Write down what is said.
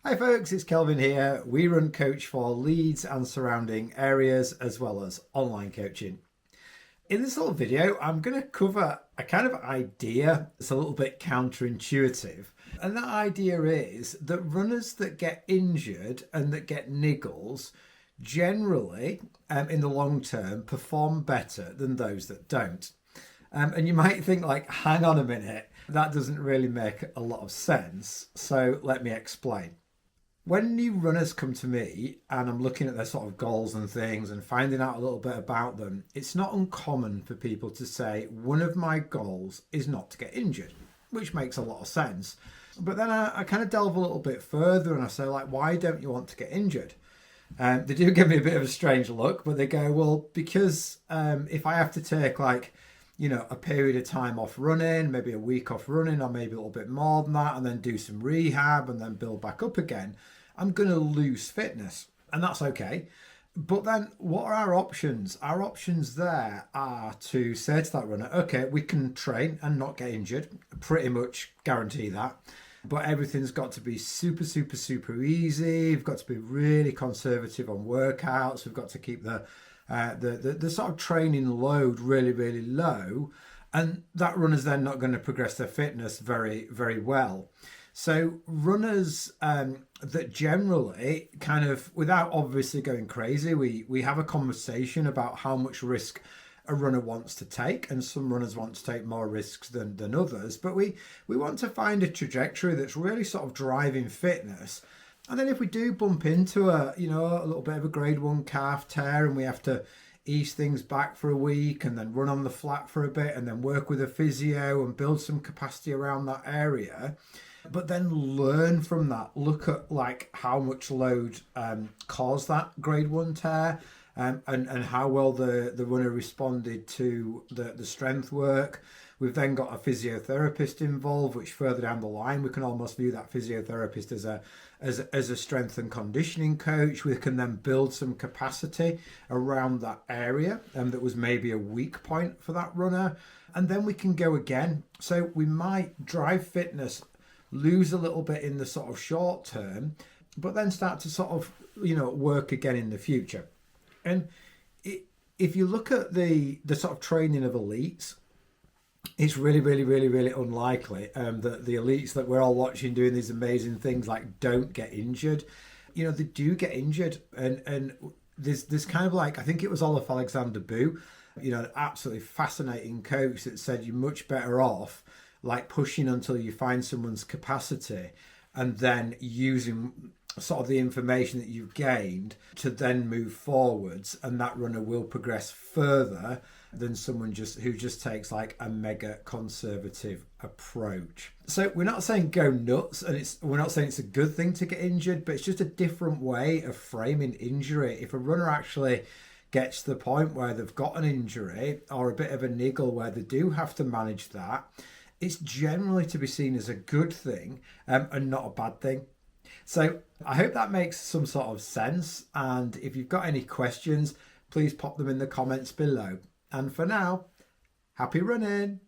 Hi folks, it's Kelvin here. We run Coach for Leeds and surrounding areas as well as online coaching. In this little video, I'm going to cover a kind of idea that's a little bit counterintuitive. And that idea is that runners that get injured and that get niggles generally, in the long term, perform better than those that don't. And you might think like, hang on a minute, that doesn't really make a lot of sense. So let me explain. When new runners come to me and I'm looking at their sort of goals and things and finding out a little bit about them, it's not uncommon for people to say, one of my goals is not to get injured, which makes a lot of sense. But then I kind of delve a little bit further and I say, like, why don't you want to get injured? They do give me a bit of a strange look, but they go, well, because if I have to take a period of time off running, maybe a week off running, or maybe a little bit more than that, and then do some rehab and then build back up again, I'm going to lose fitness. And that's okay. But then what are our options? Our options there are to say to that runner, okay, we can train and not get injured. Pretty much guarantee that. But everything's got to be super, super, super easy. We've got to be really conservative on workouts. We've got to keep the sort of training load really, really low, and that runner's then not going to progress their fitness very, very well. So runners that generally kind of, without obviously going crazy, we have a conversation about how much risk a runner wants to take, and some runners want to take more risks than others, but we want to find a trajectory that's really sort of driving fitness. And then if we do bump into a little bit of a grade 1 calf tear and we have to ease things back for a week and then run on the flat for a bit and then work with a physio and build some capacity around that area, but then learn from that, look at like how much load caused that grade 1 tear and how well the runner responded to the strength work. We've then got a physiotherapist involved, which further down the line, we can almost view that physiotherapist as a strength and conditioning coach. We can then build some capacity around that area that was maybe a weak point for that runner. And then we can go again. So we might drive fitness, lose a little bit in the sort of short term, but then start to sort of, work again in the future. And if you look at the sort of training of elites, it's really, really, really, really unlikely that the elites that we're all watching doing these amazing things like don't get injured. They do get injured. And there's kind of like, I think it was Olaf Alexander Boo, an absolutely fascinating coach that said you're much better off like pushing until you find someone's capacity and then using sort of the information that you've gained to then move forwards, and that runner will progress further than someone who just takes like a mega conservative approach. So we're not saying go nuts, and we're not saying it's a good thing to get injured, but it's just a different way of framing injury. If a runner actually gets to the point where they've got an injury or a bit of a niggle where they do have to manage that, it's generally to be seen as a good thing and not a bad thing. So I hope that makes some sort of sense. And if you've got any questions, please pop them in the comments below. And for now, happy running.